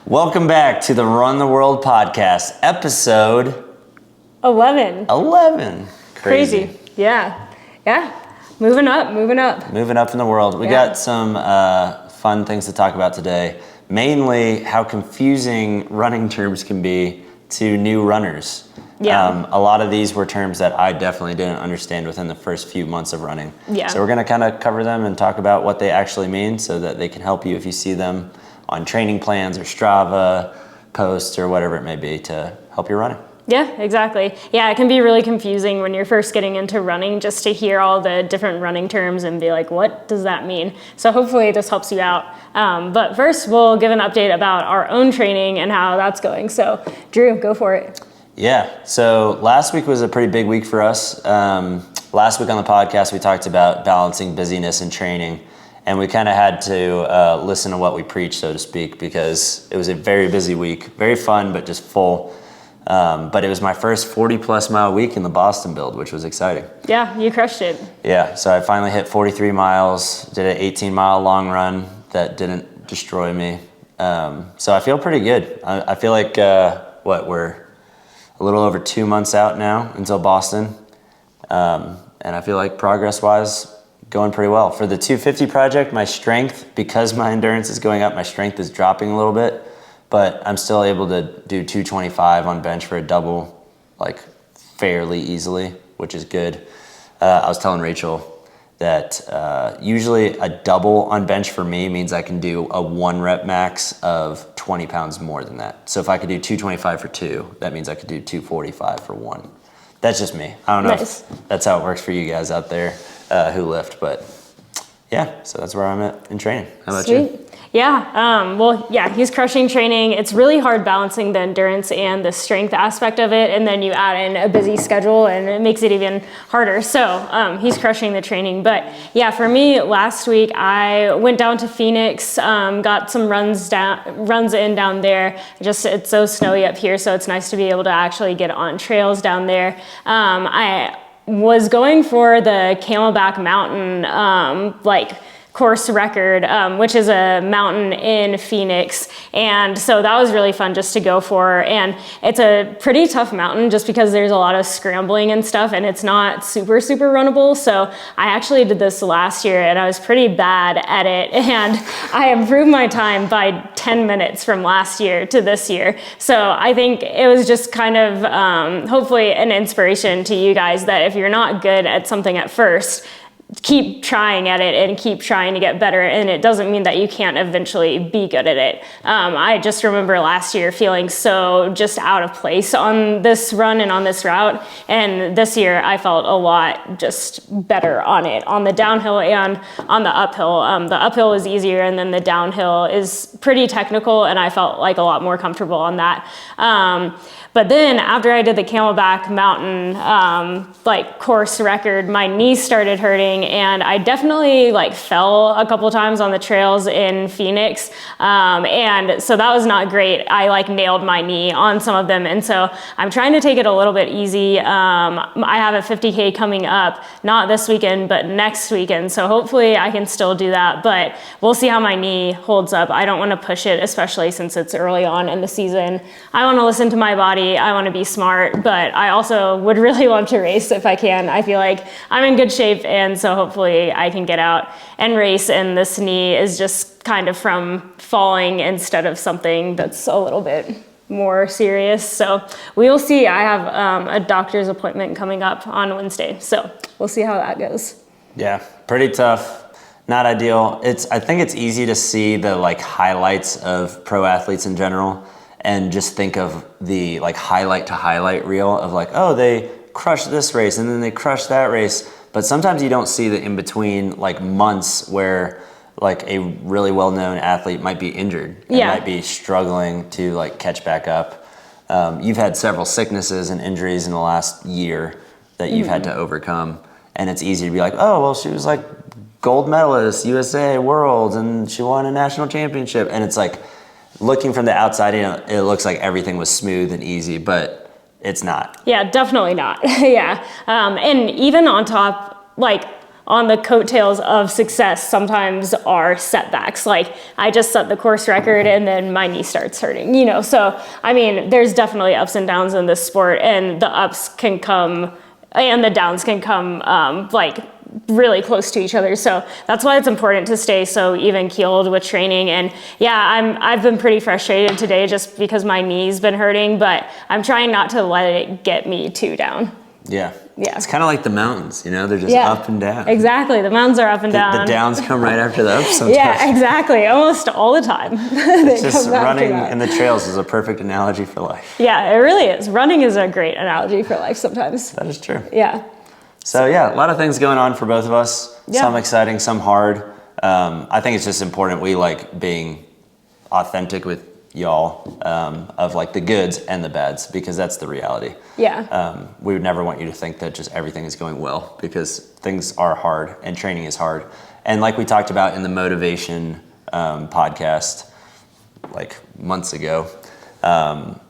Welcome back to the Run the World podcast, episode 11. 11. Crazy. Yeah. Moving up. Moving up in the world. We got some fun things to talk about today. Mainly how confusing running terms can be to new runners. Yeah. A lot of these were terms that I definitely didn't understand within the first few months of running. Yeah. So we're going to kind of cover them and talk about what they actually mean so that they can help you if you see them on training plans or Strava posts or whatever it may be to help your running. Yeah, exactly. Yeah, it can be really confusing when you're first getting into running just to hear all the different running terms and be like, what does that mean? So hopefully this helps you out. But first, we'll give an update about our own training and how that's going. So Drew, go for it. Yeah, so last week was a pretty big week for us. Last week on the podcast, we talked about balancing busyness and training. And we kind of had to listen to what we preach, so to speak, because it was a very busy week. Very fun, but just full. But it was my first 40-plus mile week in the Boston build, which was exciting. Yeah, you crushed it. Yeah, so I finally hit 43 miles, did an 18-mile long run that didn't destroy me. So I feel pretty good. I feel like, we're a little over 2 months out now until Boston. And I feel like progress-wise, going pretty well. For the 250 project, my strength, because my endurance is going up, my strength is dropping a little bit, but I'm still able to do 225 on bench for a double, like fairly easily, which is good. I was telling Rachel that usually a double on bench for me means I can do a 1 rep max of 20 pounds more than that. So if I could do 225 for 2, that means I could do 245 for 1. That's just me. I don't know if that's how it works for you guys out there who lift, but yeah, so that's where I'm at in training. How about you? Yeah, he's crushing training. It's really hard balancing the endurance and the strength aspect of it, and then you add in a busy schedule and it makes it even harder. So he's crushing the training. But yeah, for me, last week I went down to Phoenix, got some runs in down there. It's so snowy up here, so it's nice to be able to actually get on trails down there. I was going for the Camelback Mountain, course record, which is a mountain in Phoenix. And so that was really fun just to go for. And it's a pretty tough mountain just because there's a lot of scrambling and stuff, and it's not super runnable. So I actually did this last year and I was pretty bad at it. And I improved my time by 10 minutes from last year to this year. So I think it was just kind of hopefully an inspiration to you guys that if you're not good at something at first, keep trying at it and keep trying to get better, and it doesn't mean that you can't eventually be good at it. I just remember last year feeling so just out of place on this run and on this route, and this year I felt a lot just better on it, on the downhill and on the uphill. The uphill is easier, and then the downhill is pretty technical, and I felt like a lot more comfortable on that. But then after I did the Camelback Mountain course record, my knee started hurting, and I definitely fell a couple times on the trails in Phoenix, and so that was not great. I nailed my knee on some of them, and so I'm trying to take it a little bit easy. I have a 50K coming up, not this weekend, but next weekend, so hopefully I can still do that, but we'll see how my knee holds up. I don't want to push it, especially since it's early on in the season. I want to listen to my body. I want to be smart, but I also would really want to race if I can. I feel like I'm in good shape, and so hopefully I can get out and race, and this knee is just kind of from falling instead of something that's a little bit more serious. So we will see. I have a doctor's appointment coming up on Wednesday, so we'll see how that goes. Yeah, pretty tough. Not ideal. I think it's easy to see the highlights of pro athletes in general and just think of the highlight to highlight reel of oh, they crushed this race and then they crushed that race. But sometimes you don't see the in between months where a really well-known athlete might be injured and might be struggling to catch back up. You've had several sicknesses and injuries in the last year that you've had to overcome. And it's easy to be oh, well, she was gold medalist, USA, Worlds, and she won a national championship. And it's looking from the outside, it looks like everything was smooth and easy, but it's not. Yeah, definitely not. Yeah. And even on top, on the coattails of success sometimes are setbacks. Like I just set the course record and then my knee starts hurting, you know? So, I mean, there's definitely ups and downs in this sport, and the ups can come and the downs can come like really close to each other. So that's why it's important to stay so even keeled with training. And yeah, I've been pretty frustrated today just because my knee's been hurting, but I'm trying not to let it get me too down. Yeah. Yeah. It's kind of like the mountains, you know, they're just up and down. Exactly. The mountains are up and down. The downs come right after the ups sometimes. Yeah, exactly. Almost all the time. It's just running in the trails is a perfect analogy for life. Yeah, it really is. Running is a great analogy for life sometimes. That is true. Yeah. So yeah, a lot of things going on for both of us. Yeah. Some exciting, some hard. I think it's just important we like being authentic with y'all of like the goods and the bads, because that's the reality. Yeah. We would never want you to think that just everything is going well, because things are hard and training is hard. And like we talked about in the motivation podcast like months ago,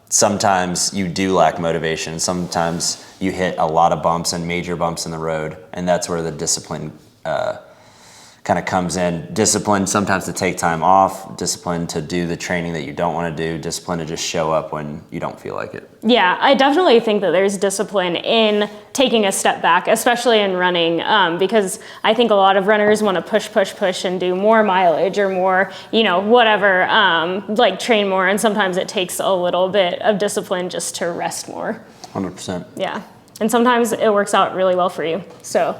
sometimes you do lack motivation. Sometimes you hit a lot of bumps and major bumps in the road, and that's where the discipline kind of comes in. Discipline sometimes to take time off, discipline to do the training that you don't want to do, discipline to just show up when you don't feel like it. Yeah, I definitely think that there's discipline in taking a step back, especially in running, because I think a lot of runners want to push and do more mileage or more, you know, whatever, like train more, and sometimes it takes a little bit of discipline just to rest more. 100%. Yeah, and sometimes it works out really well for you. So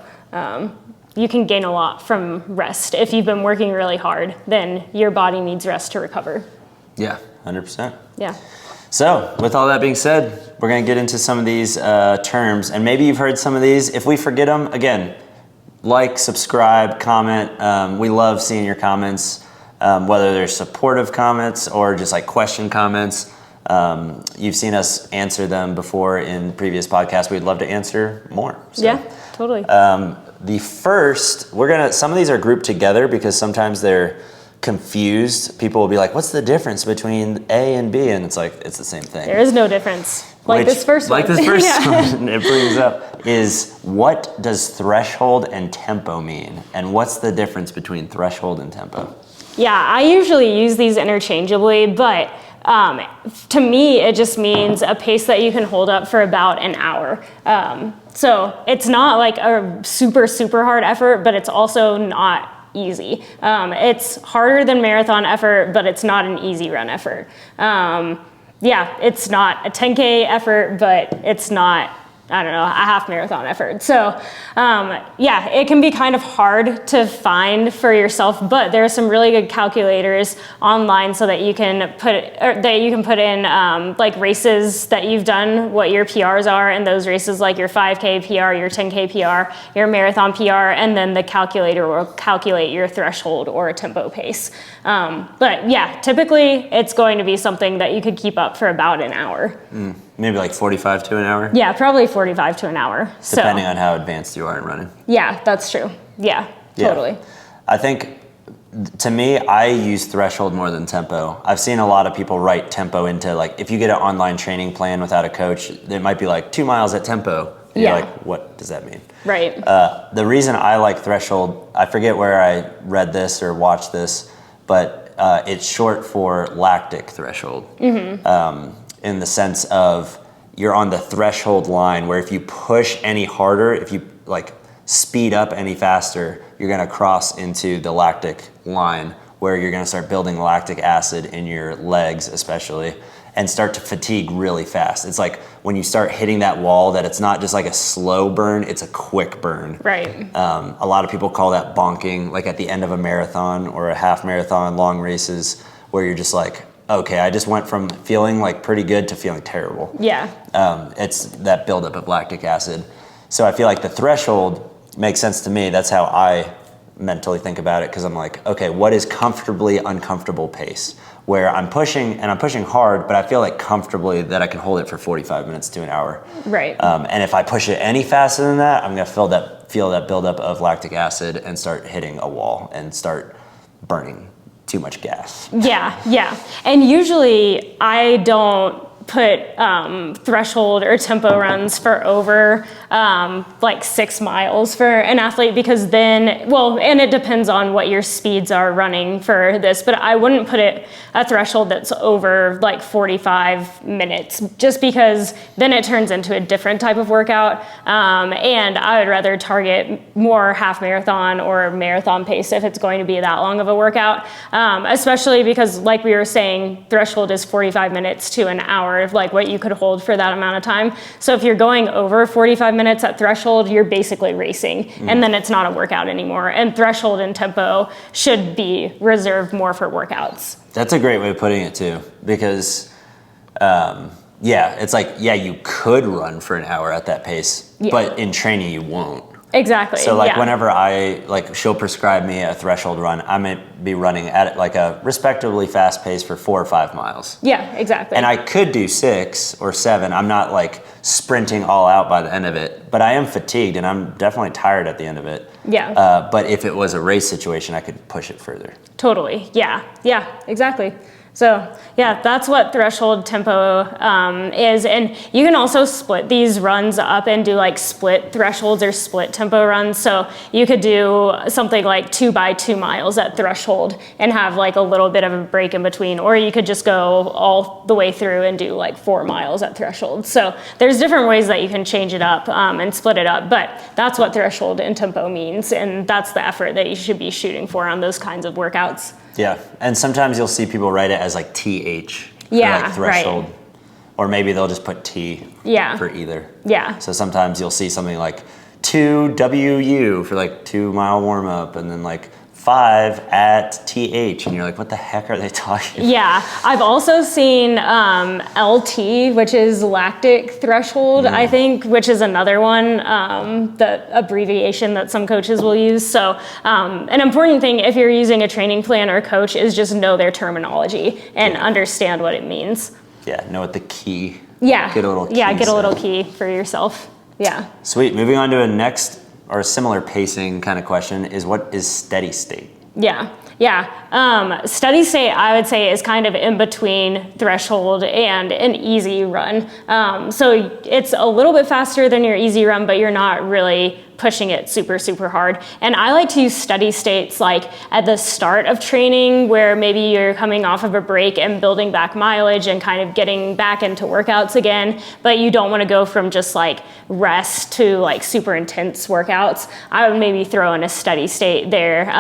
you can gain a lot from rest. If you've been working really hard, then your body needs rest to recover. Yeah, 100%. Yeah. So with all that being said, we're going to get into some of these terms, and maybe you've heard some of these. If we forget them, again, like, subscribe, comment. We love seeing your comments, whether they're supportive comments or just like question comments. You've seen us answer them before in previous podcasts. We'd love to answer more. So, yeah, totally. The first, some of these are grouped together because sometimes they're confused. People will be like, what's the difference between A and B? And it's like, it's the same thing. There is no difference. Like this first one. Like this first one it brings up is, what does threshold and tempo mean? And what's the difference between threshold and tempo? Yeah, I usually use these interchangeably, but to me, it just means a pace that you can hold up for about an hour. So it's not like a super hard effort, but it's also not easy. It's harder than marathon effort, but it's not an easy run effort. Yeah, it's not a 10K effort, but it's not, I don't know, a half marathon effort. So yeah, it can be kind of hard to find for yourself, but there are some really good calculators online so that you can put in like races that you've done, what your PRs are in those races, like your 5K PR, your 10K PR, your marathon PR, and then the calculator will calculate your threshold or a tempo pace. But yeah, typically it's going to be something that you could keep up for about an hour. Maybe like 45 to an hour? Yeah, probably 45 to an hour. Depending on how advanced you are in running. Yeah, that's true. Yeah, totally. I think, to me, I use threshold more than tempo. I've seen a lot of people write tempo into, like, if you get an online training plan without a coach, it might be like 2 miles at tempo. And you're like, what does that mean? Right. The reason I like threshold, I forget where I read this or watched this, but it's short for lactic threshold. In the sense of you're on the threshold line where if you push any harder, if you like speed up any faster, you're going to cross into the lactic line where you're going to start building lactic acid in your legs especially, and start to fatigue really fast. It's like when you start hitting that wall that it's not just like a slow burn, it's a quick burn. Right. A lot of people call that bonking, like at the end of a marathon or a half marathon, long races, where you're just like, okay, I just went from feeling like pretty good to feeling terrible. Yeah. It's that buildup of lactic acid. So I feel like the threshold makes sense to me. That's how I mentally think about it, because I'm like, okay, what is comfortably uncomfortable pace? Where I'm pushing, and I'm pushing hard, but I feel like comfortably that I can hold it for 45 minutes to an hour. Right. And if I push it any faster than that, I'm gonna feel that buildup of lactic acid and start hitting a wall and start burning too much gas. Yeah. And usually I don't put threshold or tempo runs for over like 6 miles for an athlete, because then, well, and it depends on what your speeds are running for this, but I wouldn't put it a threshold that's over like 45 minutes, just because then it turns into a different type of workout. And I would rather target more half marathon or marathon pace if it's going to be that long of a workout, especially because, like we were saying, threshold is 45 minutes to an hour of like what you could hold for that amount of time. So if you're going over 45 minutes at threshold, you're basically racing, and then it's not a workout anymore. And threshold and tempo should be reserved more for workouts. That's a great way of putting it too, because it's like, yeah, you could run for an hour at that pace, but in training you won't. Exactly. So like whenever she'll prescribe me a threshold run, I might be running at like a respectively fast pace for 4 or 5 miles. Yeah, exactly. And I could do 6 or 7. I'm not like sprinting all out by the end of it, but I am fatigued and I'm definitely tired at the end of it. Yeah. But if it was a race situation, I could push it further. Totally. Yeah, exactly. So yeah, that's what threshold tempo is. And you can also split these runs up and do like split thresholds or split tempo runs. So you could do something like 2 by 2 miles at threshold and have like a little bit of a break in between, or you could just go all the way through and do like 4 miles at threshold. So there's different ways that you can change it up and split it up, but that's what threshold and tempo means. And that's the effort that you should be shooting for on those kinds of workouts. Yeah, and sometimes you'll see people write it as like TH for like threshold, right. Or maybe they'll just put T for either. Yeah. So sometimes you'll see something like 2WU for like 2 mile warm up, and then like 5 at TH, and you're like, what the heck are they talking about? Yeah, I've also seen LT, which is lactic threshold, I think, which is another one, the abbreviation that some coaches will use. So an important thing if you're using a training plan or coach is just know their terminology and understand what it means. Yeah, know what the key. Yeah, get a little key. Yeah, get a little key for yourself. Yeah. Sweet. Moving on to a next or a similar pacing kind of question is, what is steady state? Yeah. Steady state, I would say, is kind of in between threshold and an easy run. So it's a little bit faster than your easy run, but you're not really pushing it super, super hard. And I like to use steady states like at the start of training, where maybe you're coming off of a break and building back mileage and kind of getting back into workouts again, but you don't want to go from just like rest to like super intense workouts. I would maybe throw in a steady state there.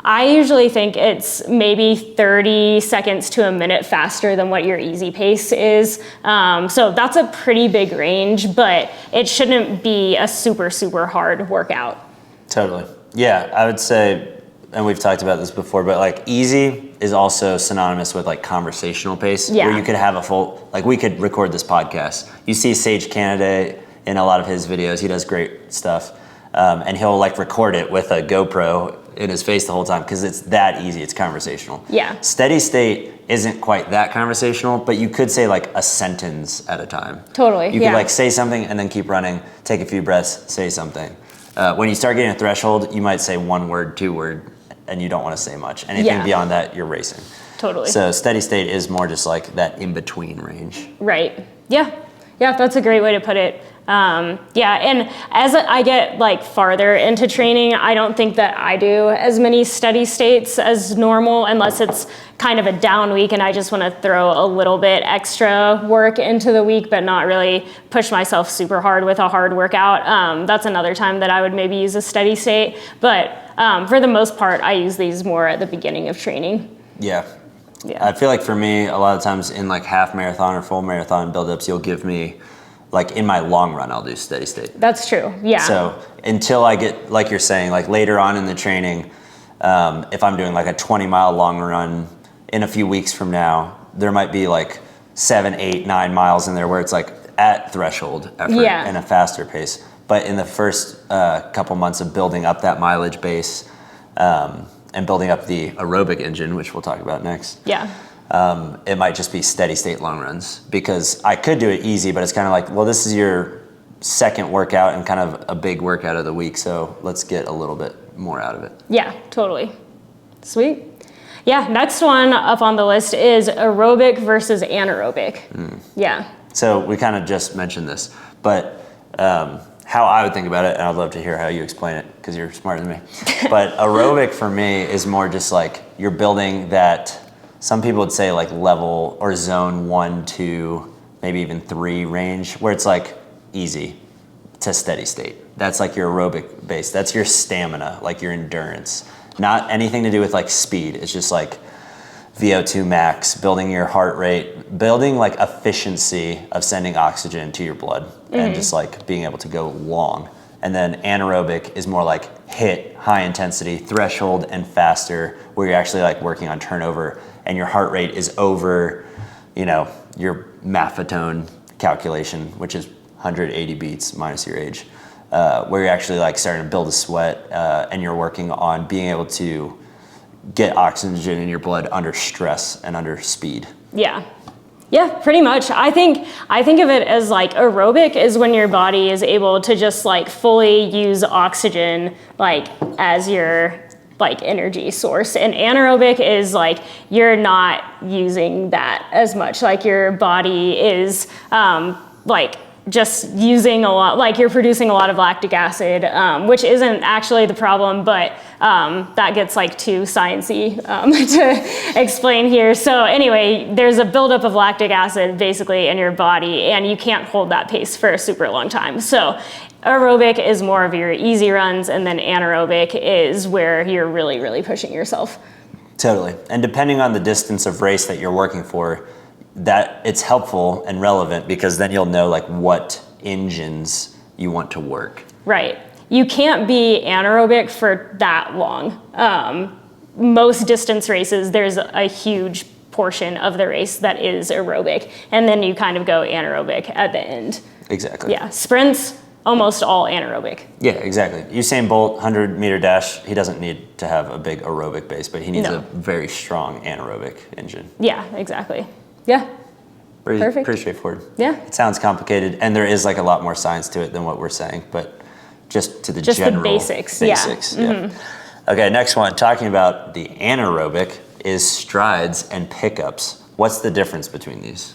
I usually think it's maybe 30 seconds to a minute faster than what your easy pace is. So that's a pretty big range, but it shouldn't be a super, super hard workout. Totally. Yeah, I would say, and we've talked about this before, but like easy is also synonymous with like conversational pace, where you could have a full, like we could record this podcast. You see Sage Canada in a lot of his videos, he does great stuff. And he'll like record it with a GoPro in his face the whole time, because it's that easy, it's conversational. Yeah. Steady state isn't quite that conversational, but you could say like a sentence at a time. Totally. You could like say something and then keep running, take a few breaths, say something. When you start getting a threshold, you might say 1 word, 2 word, and you don't want to say much. Anything beyond that, you're racing. Totally. So steady state is more just like that in-between range. Right. Yeah, that's a great way to put it. And as I get like farther into training, I don't think that I do as many steady states as normal, unless it's kind of a down week and I just want to throw a little bit extra work into the week, but not really push myself super hard with a hard workout. That's another time that I would maybe use a steady state. But for the most part, I use these more at the beginning of training. Yeah. I feel like for me, a lot of times in like half marathon or full marathon buildups, you'll give me, like in my long run, I'll do steady state. That's true, yeah. So until I get, like you're saying, like later on in the training, if I'm doing like a 20-mile long run in a few weeks from now, there might be like 7, 8, 9 miles in there where it's like at threshold effort and a faster pace. But in the first couple months of building up that mileage base and building up the aerobic engine, which we'll talk about next. Yeah. It might just be steady state long runs, because I could do it easy, but it's kind of like, well, this is your second workout and kind of a big workout of the week, so let's get a little bit more out of it. Yeah, totally. Sweet. Yeah, next one up on the list is aerobic versus anaerobic. Yeah. So we kind of just mentioned this, but how I would think about it, and I'd love to hear how you explain it because you're smarter than me. But aerobic for me is more just like you're building that, some people would say like level or zone 1, 2, maybe even 3 range, where it's like easy to steady state. That's like your aerobic base. That's your stamina, like your endurance. Not anything to do with like speed. It's just like VO2 max, building your heart rate, building like efficiency of sending oxygen to your blood and just like being able to go long. And then anaerobic is more like hit high intensity threshold and faster, where you're actually like working on turnover and your heart rate is over, you know, your maffetone calculation, which is 180 beats minus your age, where you're actually like starting to build a sweat and you're working on being able to get oxygen in your blood under stress and under speed. Yeah, pretty much. I think of it as like aerobic is when your body is able to just like fully use oxygen like as your like energy source, and anaerobic is like you're not using that as much. Like your body is like just using a lot, like you're producing a lot of lactic acid, which isn't actually the problem, but that gets like too sciencey to explain here. So anyway, there's a buildup of lactic acid basically in your body, and you can't hold that pace for a super long time. So aerobic is more of your easy runs, and then anaerobic is where you're really, really pushing yourself. Totally. And depending on the distance of race that you're working for, that it's helpful and relevant because then you'll know like what engines you want to work. Right. You can't be anaerobic for that long. Most distance races, there's a huge portion of the race that is aerobic, and then you kind of go anaerobic at the end. Exactly. Yeah. Sprints, almost all anaerobic. Yeah, exactly. Usain Bolt, 100-meter dash, he doesn't need to have a big aerobic base, but he needs a very strong anaerobic engine. Yeah, exactly. Yeah. Pretty straightforward. Yeah. It sounds complicated, and there is like a lot more science to it than what we're saying, but just to the general the basics. Yeah. Okay, next one, talking about the anaerobic is strides and pickups. What's the difference between these?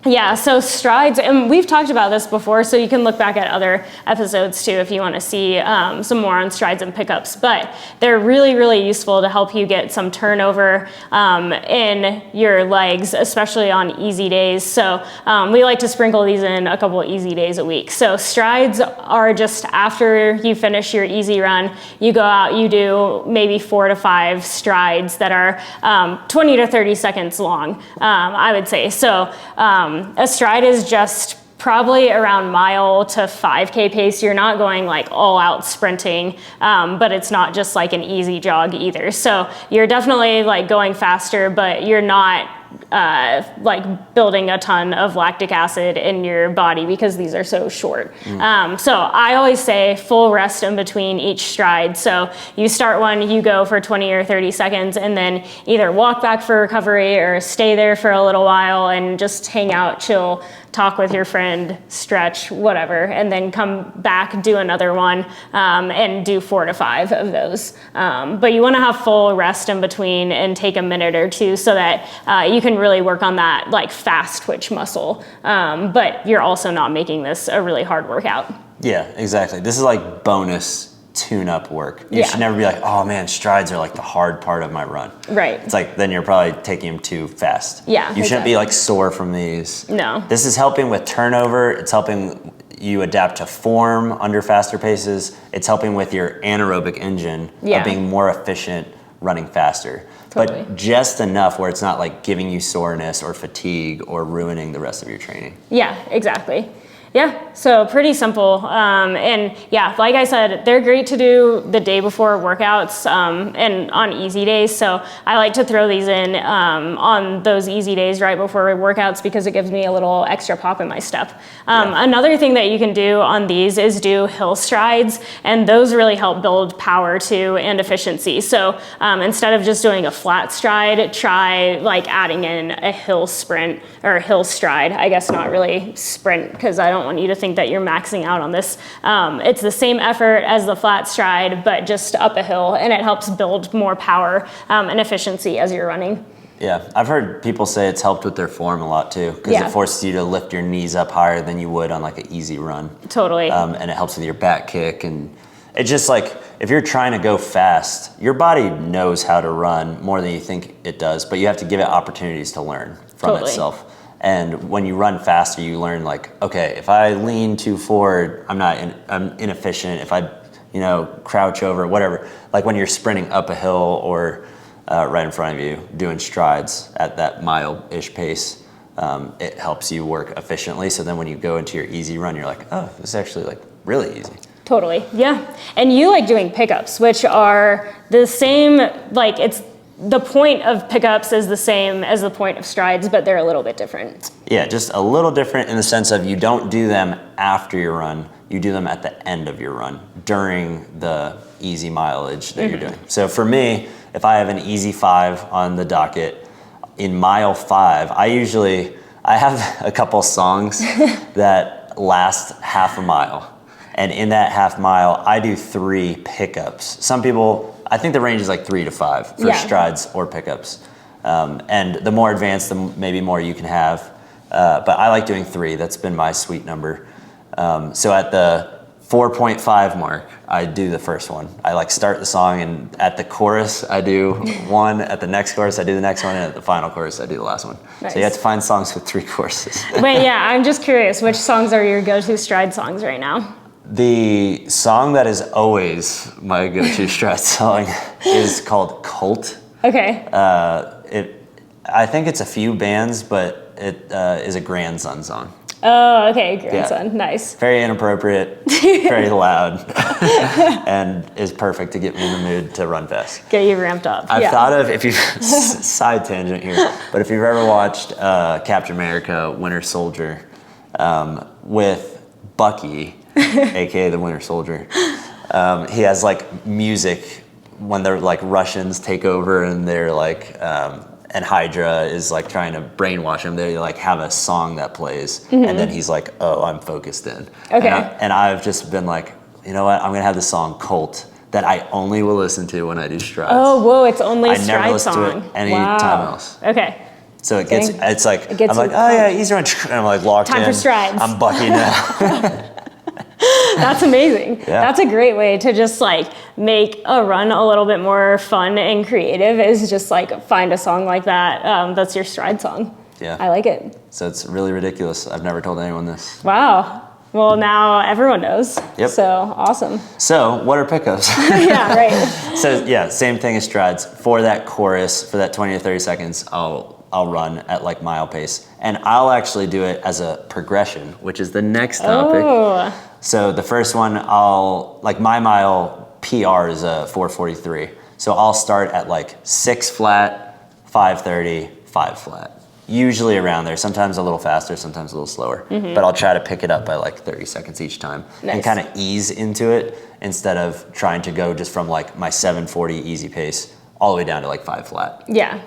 Yeah, so strides, and we've talked about this before, so you can look back at other episodes too if you want to see some more on strides and pickups, but they're really, really useful to help you get some turnover in your legs, especially on easy days. So we like to sprinkle these in a couple of easy days a week. So strides are just after you finish your easy run, you go out, you do maybe 4 to 5 strides that are 20 to 30 seconds long, I would say. So a stride is just probably around mile to 5K pace. You're not going like all out sprinting, but it's not just like an easy jog either. So you're definitely like going faster, but you're not like building a ton of lactic acid in your body because these are so short. So I always say full rest in between each stride. So you start one, you go for 20 or 30 seconds, and then either walk back for recovery or stay there for a little while and just hang out, chill, talk with your friend, stretch, whatever, and then come back, do another one, and do 4 to 5 of those. But you want to have full rest in between and take a minute or two so that you can really work on that like fast twitch muscle. But you're also not making this a really hard workout. Yeah, exactly. This is like bonus tune-up work. You should never be like, oh man, strides are like the hard part of my run. Right. It's like, then you're probably taking them too fast. Yeah. You shouldn't be like sore from these. No. This is helping with turnover. It's helping you adapt to form under faster paces. It's helping with your anaerobic engine of being more efficient running faster. Totally. But just enough where it's not like giving you soreness or fatigue or ruining the rest of your training. Yeah, exactly. Yeah, so pretty simple. And yeah, like I said, they're great to do the day before workouts and on easy days. So I like to throw these in on those easy days right before workouts because it gives me a little extra pop in my step. Another thing that you can do on these is do hill strides, and those really help build power too and efficiency. So instead of just doing a flat stride, try like adding in a hill sprint or a hill stride. I guess not really sprint because I don't don't want you to think that you're maxing out on this. It's the same effort as the flat stride, but just up a hill, and it helps build more power and efficiency as you're running. Yeah, I've heard people say it's helped with their form a lot too, because it forces you to lift your knees up higher than you would on like an easy run. Totally. And it helps with your back kick, and it's just like, if you're trying to go fast, your body knows how to run more than you think it does, but you have to give it opportunities to learn from itself. And when you run faster, you learn like, okay, if I lean too forward, I'm inefficient. If I, crouch over, whatever. Like when you're sprinting up a hill or right in front of you, doing strides at that mile-ish pace, it helps you work efficiently. So then when you go into your easy run, you're like, oh, this is actually like really easy. Totally, yeah. And you like doing pickups, which are the same, like it's, the point of pickups is the same as the point of strides, but they're a little bit different. Yeah, just a little different in the sense of you don't do them after your run, you do them at the end of your run, during the easy mileage that you're doing. So for me, if I have an easy 5 on the docket, in mile 5, I have a couple songs that last half a mile. And in that half mile, I do 3 pickups. Some people, I think the range is like 3 to 5 for strides or pickups. And the more advanced, the maybe more you can have. But I like doing 3. That's been my sweet number. So at the 4.5 mark, I do the first one. I like start the song, and at the chorus, I do 1. At the next chorus, I do the next one. And at the final chorus, I do the last one. Nice. So you have to find songs with 3 choruses. But yeah, I'm just curious, which songs are your go-to stride songs right now? The song that is always my go-to stride song is called Cult. Okay. I think it's a few bands, but it is a grandson song. Oh, okay, grandson, nice. Very inappropriate, very loud, and is perfect to get me in the mood to run fast. Get you ramped up. I've thought of, if you side tangent here, but if you've ever watched Captain America: Winter Soldier with Bucky, aka the Winter Soldier, he has like music when they're like Russians take over and they're like, and Hydra is like trying to brainwash him. They like have a song that plays, and then he's like, "Oh, I'm focused in." Okay. And I've just been like, you know what? I'm gonna have this song Cult that I only will listen to when I do strides. Oh, whoa! It's only a I never stride listen song. to it any time else. Okay. So it gets, it's like, It gets I'm like, oh yeah, easy run, and I'm like locked in. Time for strides. I'm Bucky now. That's amazing. Yeah. That's a great way to just like make a run a little bit more fun and creative, is just like find a song like that. That's your stride song. Yeah. I like it. So it's really ridiculous. I've never told anyone this. Wow. Well, now everyone knows. Yep. So awesome. So what are pickups? Yeah, right. So yeah, same thing as strides. For that chorus, for that 20 to 30 seconds, I'll run at like mile pace. And I'll actually do it as a progression, which is the next topic. Oh. So the first one, my mile PR is a 4:43. So I'll start at like 6 flat, 5:30, 5 flat. Usually around there, sometimes a little faster, sometimes a little slower. But I'll try to pick it up by like 30 seconds each time. Nice. And kind of ease into it instead of trying to go just from like my 7:40 easy pace all the way down to like 5 flat. Yeah.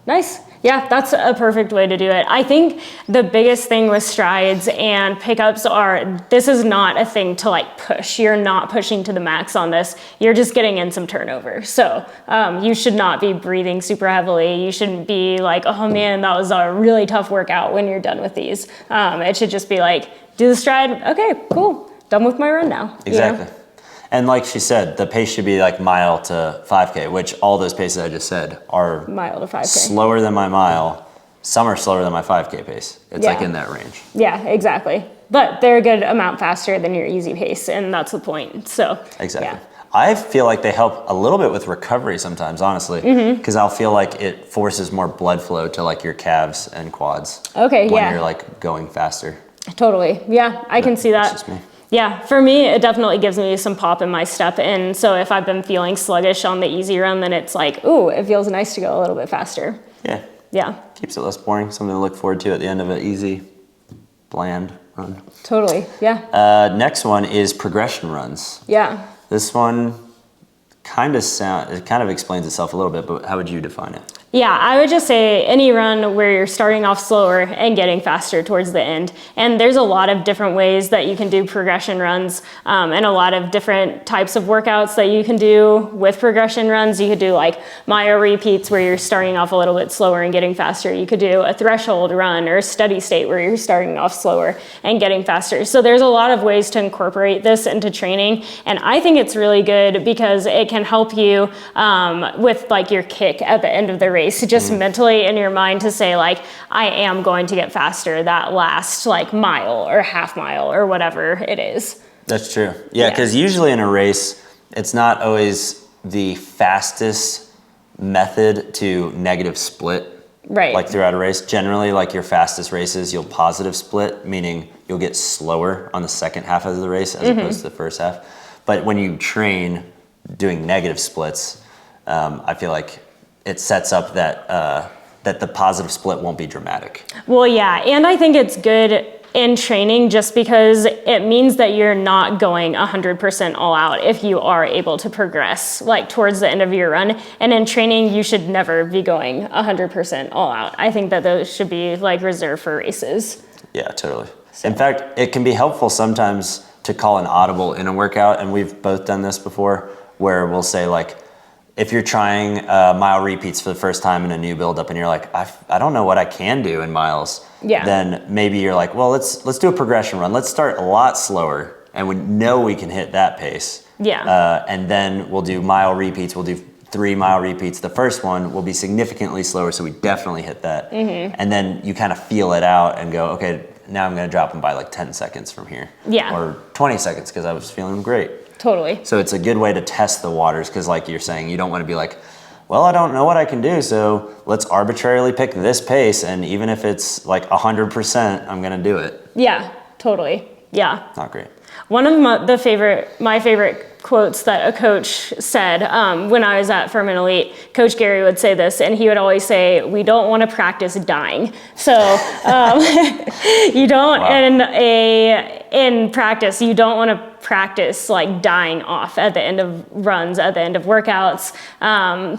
Nice. Yeah, that's a perfect way to do it. I think the biggest thing with strides and pickups this is not a thing to like push. You're not pushing to the max on this. You're just getting in some turnover. So you should not be breathing super heavily. You shouldn't be like, oh man, that was a really tough workout when you're done with these. It should just be like, do the stride. Okay, cool. Done with my run now. Exactly. And like she said, the pace should be like mile to 5K, which all those paces I just said are mile to 5K. Slower than my mile. Some are slower than my 5K pace. It's like in that range. Yeah, exactly. But they're a good amount faster than your easy pace, and that's the point. So exactly. Yeah. I feel like they help a little bit with recovery sometimes, honestly, because I'll feel like it forces more blood flow to like your calves and quads. Okay, when you're like going faster. Totally. Yeah, I can see that. That's just me. Yeah, for me, it definitely gives me some pop in my step. And so if I've been feeling sluggish on the easy run, then it's like, ooh, it feels nice to go a little bit faster. Yeah. Yeah. Keeps it less boring. Something to look forward to at the end of an easy, bland run. Totally. Yeah. Next one is progression runs. Yeah. This one kind of explains itself a little bit, but how would you define it? Yeah, I would just say any run where you're starting off slower and getting faster towards the end. And there's a lot of different ways that you can do progression runs, and a lot of different types of workouts that you can do with progression runs. You could do like myo repeats where you're starting off a little bit slower and getting faster. You could do a threshold run or a steady state where you're starting off slower and getting faster. So there's a lot of ways to incorporate this into training. And I think it's really good because it can help you with like your kick at the end of the race. Just mentally in your mind to say like, I am going to get faster that last like mile or half mile or whatever it is. That's true. Yeah, because usually in a race, it's not always the fastest method to negative split. Right. Like throughout a race. Generally, like your fastest races, you'll positive split, meaning you'll get slower on the second half of the race as opposed to the first half. But when you train doing negative splits, I feel like it sets up that that the positive split won't be dramatic. Well, yeah, and I think it's good in training just because it means that you're not going 100% all out if you are able to progress like towards the end of your run. And in training, you should never be going 100% all out. I think that those should be like reserved for races. Yeah, totally. So. In fact, it can be helpful sometimes to call an audible in a workout, and we've both done this before, where we'll say like, if you're trying mile repeats for the first time in a new build-up and you're like, I don't know what I can do in miles, then maybe you're like, well, let's do a progression run. Let's start a lot slower, and we know we can hit that pace. Yeah. And then we'll do mile repeats. We'll do 3 mile repeats. The first one will be significantly slower, so we definitely hit that. And then you kind of feel it out and go, okay, now I'm going to drop them by like 10 seconds from here. Yeah. Or 20 seconds because I was feeling great. Totally. So it's a good way to test the waters because like you're saying, you don't want to be like, well, I don't know what I can do, so let's arbitrarily pick this pace, and even if it's like 100%, I'm going to do it. Yeah, totally. Yeah. Not great. One of my favorite quotes that a coach said when I was at Furman Elite, Coach Gary would say this, and he would always say, we don't want to practice dying. So you don't, in practice, you don't want to practice like dying off at the end of runs, at the end of workouts,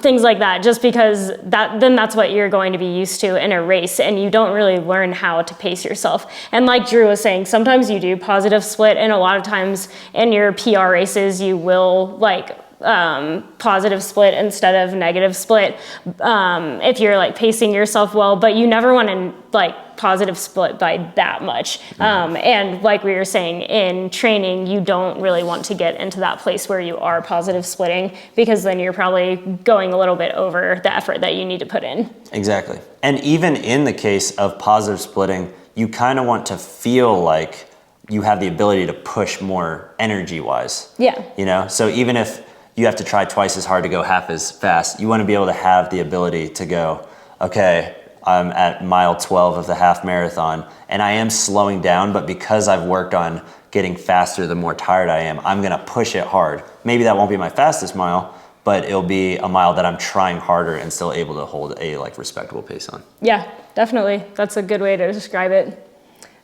things like that, just because then that's what you're going to be used to in a race, and you don't really learn how to pace yourself. And like Drew was saying, sometimes you do positive split, and a lot of times in your PR races, you will like positive split instead of negative split if you're like pacing yourself well, but you never want to like positive split by that much. And like we were saying, in training, you don't really want to get into that place where you are positive splitting, because then you're probably going a little bit over the effort that you need to put in. Exactly. And even in the case of positive splitting, you kind of want to feel like you have the ability to push more energy-wise. Yeah. You know, so even if you have to try twice as hard to go half as fast, you want to be able to have the ability to go, okay, I'm at mile 12 of the half marathon, and I am slowing down, but because I've worked on getting faster the more tired I am, I'm going to push it hard. Maybe that won't be my fastest mile, but it'll be a mile that I'm trying harder and still able to hold a like respectable pace on. Yeah, definitely. That's a good way to describe it.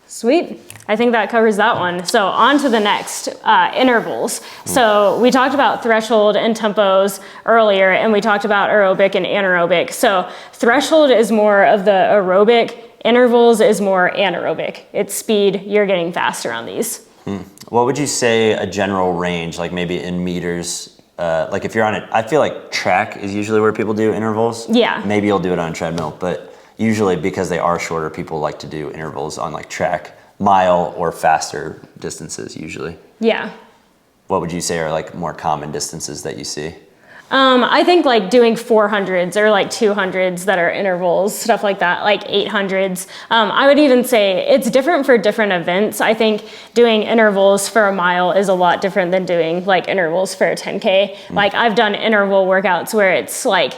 Sweet. I think that covers that one. So on to the next, intervals. So we talked about threshold and tempos earlier, and we talked about aerobic and anaerobic. So threshold is more of the aerobic, intervals is more anaerobic. It's speed, you're getting faster on these. What would you say a general range, like maybe in meters? Like if you're on it, I feel like track is usually where people do intervals. Yeah. Maybe you'll do it on a treadmill, but usually because they are shorter, people like to do intervals on like track, mile or faster distances usually. Yeah. What would you say are like more common distances that you see? I think like doing 400s or like 200s that are intervals, stuff like that, like 800s. I would even say it's different for different events. I think doing intervals for a mile is a lot different than doing like intervals for a 10K. Like I've done interval workouts where it's like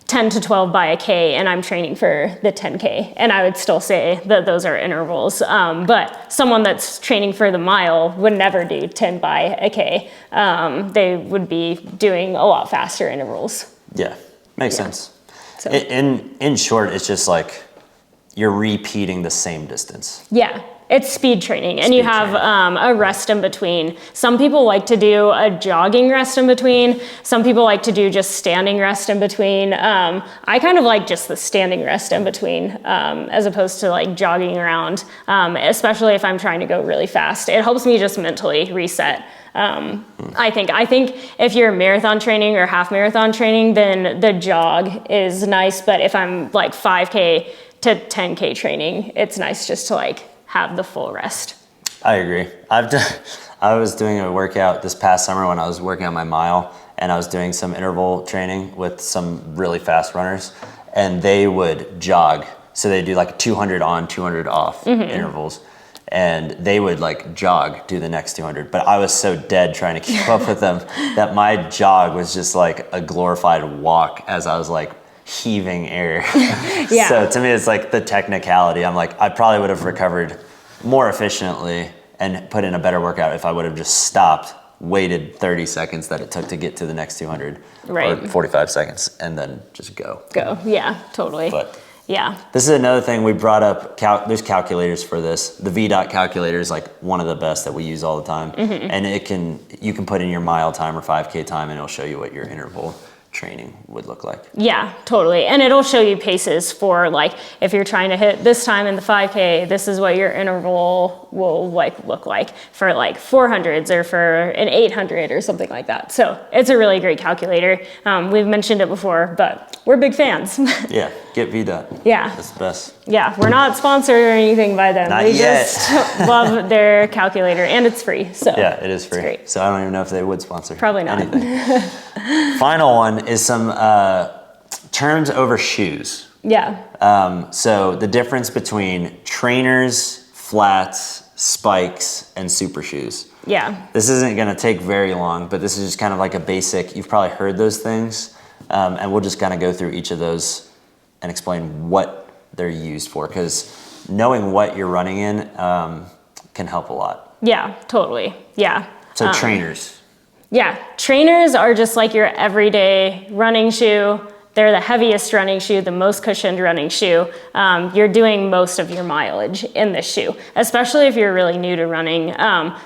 10 to 12 by a K, and I'm training for the 10K, and I would still say that those are intervals. But someone that's training for the mile would never do 10 by a K. They would be doing a lot faster intervals. Yeah, makes sense. So. In short, it's just like you're repeating the same distance. Yeah, It's speed training, and you have training. a rest in between. Some people like to do a jogging rest in between. Some people like to do just standing rest in between. I kind of like just the standing rest in between, as opposed to like jogging around, especially if I'm trying to go really fast. It helps me just mentally reset. I think if you're marathon training or half marathon training, then the jog is nice. But if I'm like 5K to 10K training, it's nice just to like have the full rest. I agree. I was doing a workout this past summer when I was working on my mile, and I was doing some interval training with some really fast runners, and they would jog. So they do like 200 on, 200 off intervals. And they would like jog, do the next 200. But I was so dead trying to keep up with them that my jog was just like a glorified walk as I was like heaving air. Yeah. So to me, it's like the technicality. I'm like, I probably would have recovered more efficiently and put in a better workout if I would have just stopped, waited 30 seconds that it took to get to the next 200, Right. or 45 seconds, and then just go. Yeah, totally. But yeah. this is another thing we brought up. There's calculators for this. The VDOT calculator is like one of the best that we use all the time. And you can put in your mile time or 5K time, and it'll show you what your interval training would look like. Yeah, totally. And it'll show you paces for like, if you're trying to hit this time in the 5K, this is what your interval will like look like for like 400s or for an 800 or something like that. So it's a really great calculator. We've mentioned it before, but we're big fans. Yeah, get VDOT. Yeah. That's the best. Yeah, we're not sponsored or anything by them. Not we yet. just love their calculator, and it's free. So Yeah, it is free. It's great. So I don't even know if they would sponsor. Probably not. Anything. Final one is some terms over shoes. Yeah. So the difference between trainers, flats, spikes, and super shoes. Yeah. This isn't going to take very long, but this is just kind of like a basic, you've probably heard those things, and we'll just kind of go through each of those and explain what they're used for, because knowing what you're running in can help a lot. Yeah, totally. Yeah. So trainers. Yeah, trainers are just like your everyday running shoe. They're the heaviest running shoe, the most cushioned running shoe. You're doing most of your mileage in this shoe, especially if you're really new to running.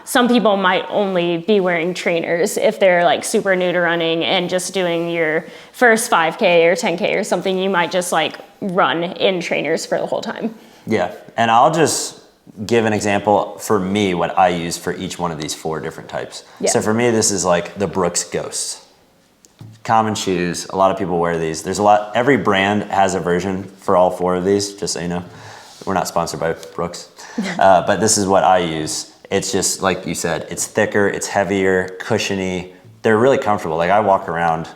Some people might only be wearing trainers if they're like super new to running and just doing your first 5K or 10K or something. You might just like run in trainers for the whole time. Yeah, and I'll just give an example for me, what I use for each one of these 4 different types. Yeah. So for me, this is like the Brooks Ghost. Common shoes, a lot of people wear these. There's a lot, every brand has a version for all 4 of these, just so you know. We're not sponsored by Brooks, but this is what I use. It's just, like you said, it's thicker, it's heavier, cushiony. They're really comfortable. Like I walk around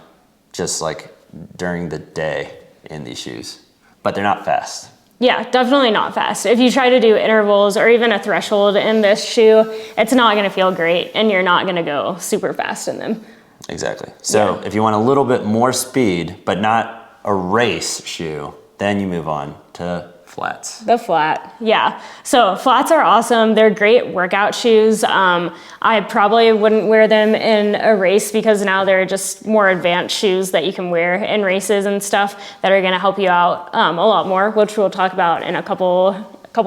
just like during the day in these shoes, but they're not fast. Yeah, definitely not fast. If you try to do intervals or even a threshold in this shoe, it's not gonna feel great and you're not gonna go super fast in them. Exactly. So if you want a little bit more speed, but not a race shoe, then you move on to flats. The flat, yeah. So flats are awesome. They're great workout shoes. I probably wouldn't wear them in a race because now they're just more advanced shoes that you can wear in races and stuff that are gonna help you out a lot more, which we'll talk about in a couple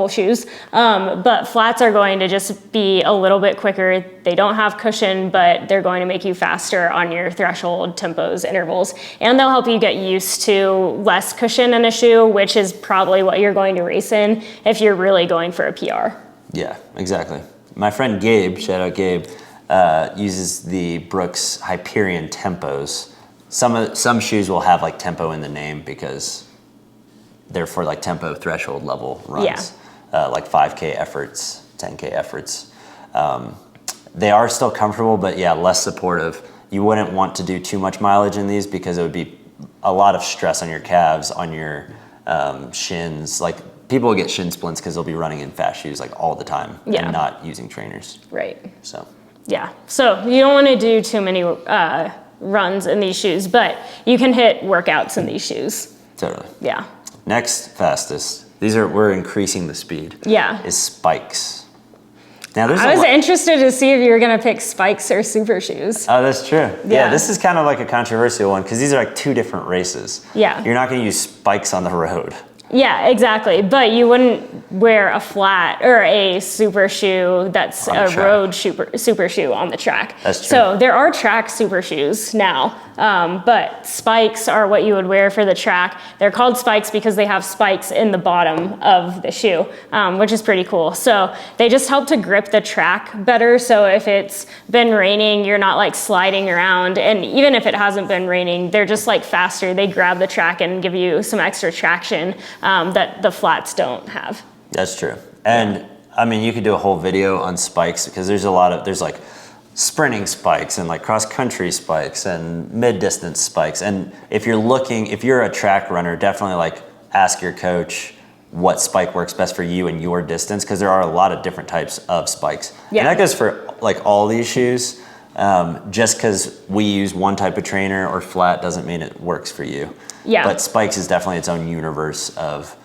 shoes. But flats are going to just be a little bit quicker. They don't have cushion, but they're going to make you faster on your threshold, tempos, intervals, and they'll help you get used to less cushion in a shoe, which is probably what you're going to race in if you're really going for a PR. Yeah, exactly. My friend Gabe, shout out Gabe, uses the Brooks Hyperion Tempos. Some shoes will have like tempo in the name because they're for like tempo threshold level runs, like 5K efforts, 10K efforts. They are still comfortable, but yeah, less supportive. You wouldn't want to do too much mileage in these because it would be a lot of stress on your calves, on your shins. Like people will get shin splints because they'll be running in fast shoes like all the time and not using trainers. Right. So. Yeah. So you don't want to do too many runs in these shoes, but you can hit workouts in these shoes. Totally. Yeah. Next fastest, we're increasing the speed. Yeah. Is spikes. Now I was interested to see if you were gonna pick spikes or super shoes. Oh, that's true. Yeah. This is kind of like a controversial one because these are like 2 different races. Yeah. You're not gonna use spikes on the road. Yeah, exactly. But you wouldn't wear a flat or a super shoe that's a track. road super shoe on the track. That's true. So there are track super shoes now, but spikes are what you would wear for the track. They're called spikes because they have spikes in the bottom of the shoe, which is pretty cool. So they just help to grip the track better. So if it's been raining, you're not like sliding around. And even if it hasn't been raining, they're just like faster. They grab the track and give you some extra traction that the flats don't have. That's true. And I mean, you could do a whole video on spikes because there's like sprinting spikes and like cross country spikes and mid distance spikes. And if you're a track runner, definitely like ask your coach what spike works best for you and your distance, because there are a lot of different types of spikes. Yeah. And that goes for like all these shoes. Just because we use one type of trainer or flat doesn't mean it works for you. Yeah. But spikes is definitely its own universe of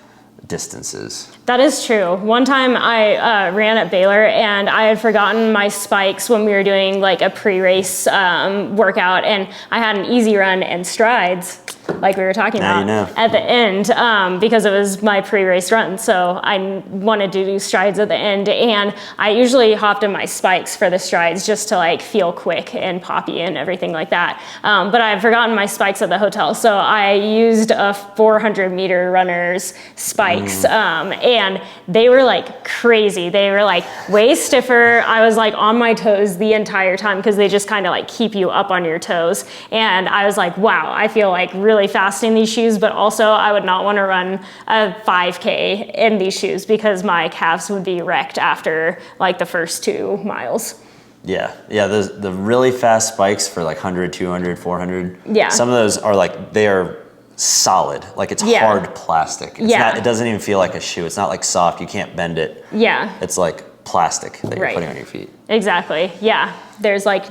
distances. That is true. One time I ran at Baylor and I had forgotten my spikes when we were doing like a pre-race workout, and I had an easy run and strides, like we were talking Now about, you know. at the end because it was my pre-race run. So I wanted to do strides at the end, and I usually hopped in my spikes for the strides just to like feel quick and poppy and everything like that. But I had forgotten my spikes at the hotel, so I used a 400-meter runner's spikes, and they were like crazy. They were like way stiffer. I was like on my toes the entire time because they just kind of like keep you up on your toes. And I was like, wow, I feel like really fast in these shoes, but also I would not want to run a 5K in these shoes because my calves would be wrecked after like the first 2 miles. Yeah, the really fast spikes for like 100, 200, 400. Yeah. Some of those are like, they are solid, like it's Yeah. hard plastic. It doesn't even feel like a shoe. It's not like soft, you can't bend it. Yeah. It's like plastic that you're Right. putting on your feet. Exactly. Yeah. There's like,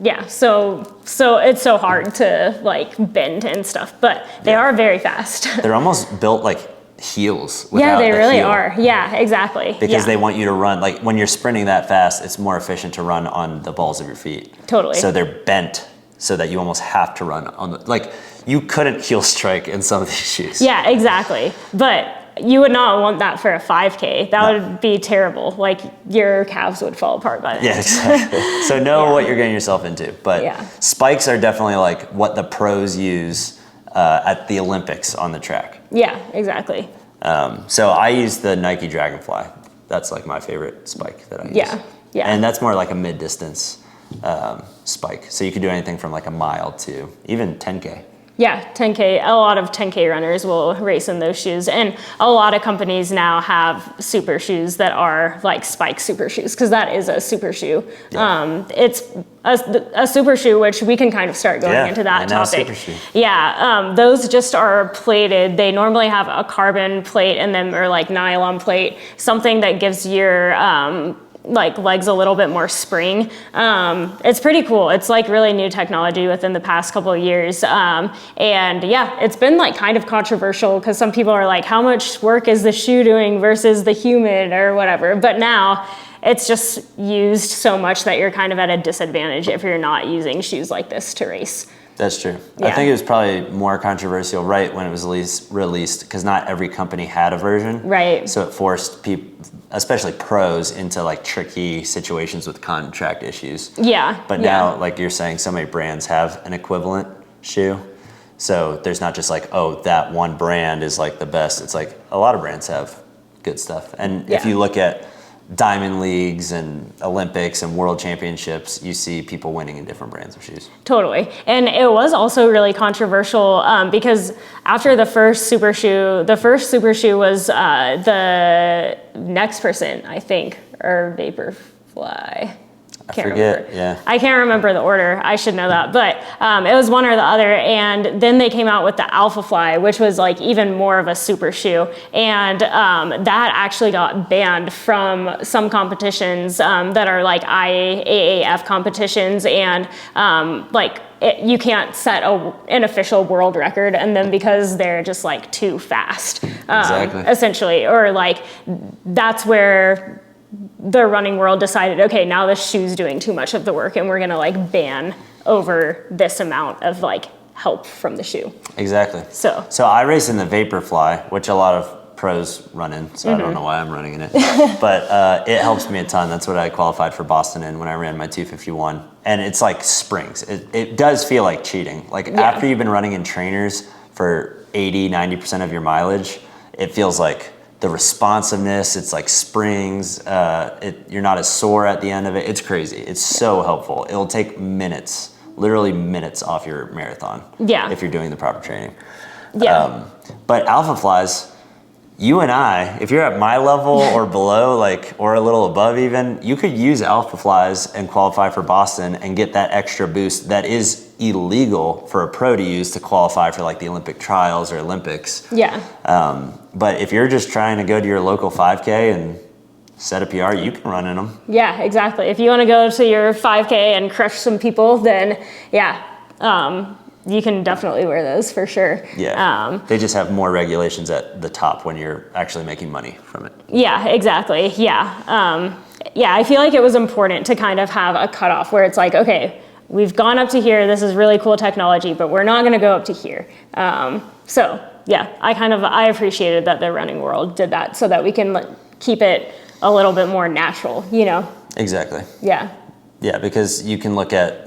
yeah. So it's so hard to like bend and stuff, but they are very fast. They're almost built like heels. Yeah, without they the really heel. are. Yeah, exactly. Because yeah. they want you to run, like when you're sprinting that fast, it's more efficient to run on the balls of your feet. Totally. So they're bent so that you almost have to run on the, like you couldn't heel strike in some of these shoes. Yeah, exactly. But you would not want that for a 5K. That would be terrible. Like your calves would fall apart by then. Yeah, exactly. So know what you're getting yourself into. But spikes are definitely like what the pros use at the Olympics on the track. Yeah, exactly. So I use the Nike Dragonfly. That's like my favorite spike that I use. Yeah, yeah. And that's more like a mid-distance spike. So you could do anything from like a mile to even 10K. Yeah, 10K. A lot of 10K runners will race in those shoes. And a lot of companies now have super shoes that are like spike super shoes, because that is a super shoe. Yeah. It's a super shoe, which we can kind of start going into that topic. Super shoe. Yeah, those just are plated. They normally have a carbon plate and then, or like nylon plate, something that gives your like legs a little bit more spring. It's pretty cool. It's like really new technology within the past couple of years. And yeah, it's been like kind of controversial because some people are like, how much work is the shoe doing versus the human or whatever? But now it's just used so much that you're kind of at a disadvantage if you're not using shoes like this to race. That's true. Yeah. I think it was probably more controversial right when it was released because not every company had a version. Right. So it forced people, especially pros, into like tricky situations with contract issues. Yeah. But now, like you're saying, so many brands have an equivalent shoe. So there's not just like, oh, that one brand is like the best. It's like a lot of brands have good stuff. And if you look at Diamond Leagues and Olympics and World Championships, you see people winning in different brands of shoes. Totally. And it was also really controversial because after the first super shoe was the Next Percent, I think, or Vaporfly. I forget, yeah. I can't remember the order. I should know that. But it was one or the other. And then they came out with the Alpha Fly, which was like even more of a super shoe. And that actually got banned from some competitions that are like IAAF competitions. And you can't set an official world record. And then because they're just like too fast, essentially. Or like that's where the running world decided, okay, now this shoe's doing too much of the work and we're gonna like ban over this amount of like help from the shoe. Exactly. So I race in the Vaporfly, which a lot of pros running, so I don't know why I'm running in it. But it helps me a ton. That's what I qualified for Boston in when I ran my 251. And it's like springs. It does feel like cheating. Like after you've been running in trainers for 80, 90% of your mileage, it feels like the responsiveness, it's like springs. You're not as sore at the end of it. It's crazy. It's so helpful. It'll take minutes, literally minutes off your marathon. Yeah. If you're doing the proper training. Yeah. But Alpha Flies, you and I, if you're at my level or below, like, or a little above even, you could use Alpha Flies and qualify for Boston and get that extra boost that is illegal for a pro to use to qualify for like the Olympic trials or Olympics. Yeah. But if you're just trying to go to your local 5K and set a PR, you can run in them. Yeah, exactly. If you want to go to your 5K and crush some people, then you can definitely wear those for sure. Yeah. They just have more regulations at the top when you're actually making money from it. Yeah, exactly. Yeah. I feel like it was important to kind of have a cutoff where it's like, okay, we've gone up to here. This is really cool technology, but we're not going to go up to here. I appreciated that the running world did that so that we can keep it a little bit more natural, you know? Exactly. Yeah. Yeah, because you can look at,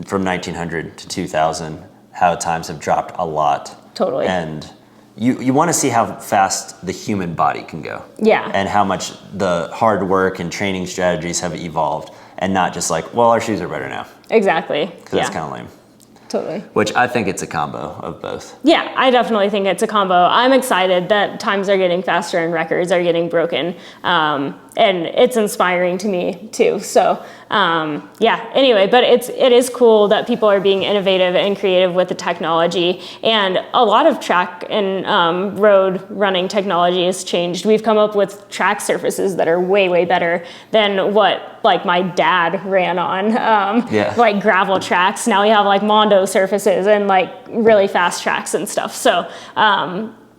from 1900 to 2000, how times have dropped a lot. Totally. And you want to see how fast the human body can go. Yeah. And how much the hard work and training strategies have evolved, and not just like, well, our shoes are better now. Exactly. Because that's kind of lame. Totally. Which I think it's a combo of both. Yeah, I definitely think it's a combo. I'm excited that times are getting faster and records are getting broken. And it's inspiring to me too. So anyway, but it is cool that people are being innovative and creative with the technology. And a lot of track and road running technology has changed. We've come up with track surfaces that are way, way better than what like my dad ran on, like gravel tracks. Now we have like Mondo surfaces and like really fast tracks and stuff. So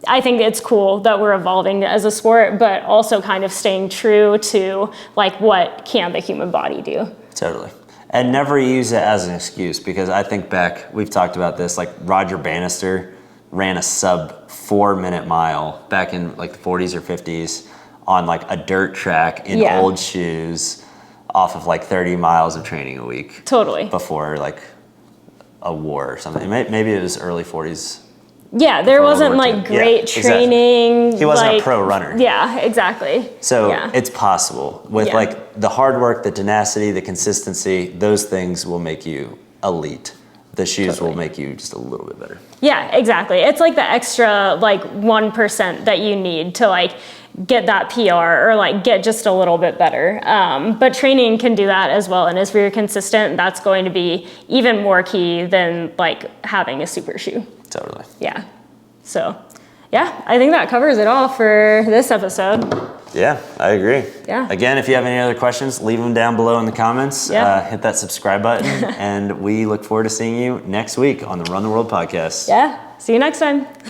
I think it's cool that we're evolving as a sport, but also kind of staying true to like what can the human body do. Totally. And never use it as an excuse, because I think back, we've talked about this, like Roger Bannister ran a sub 4-minute mile back in like the 40s or 50s on like a dirt track in old shoes off of like 30 miles of training a week. Totally. Before like a war or something. Maybe it was early 40s. Yeah, there wasn't like great training. Exactly. He wasn't like, a pro runner. Yeah, exactly. So it's possible. With like the hard work, the tenacity, the consistency, those things will make you elite. The shoes will make you just a little bit better. Yeah, exactly. It's like the extra like 1% that you need to like get that PR or like get just a little bit better. But training can do that as well. And as we're consistent, that's going to be even more key than like having a super shoe. Totally. Yeah. So, I think that covers it all for this episode. Yeah, I agree. Yeah. Again, if you have any other questions, leave them down below in the comments. Hit that subscribe button. And we look forward to seeing you next week on the Run the World podcast. Yeah. See you next time.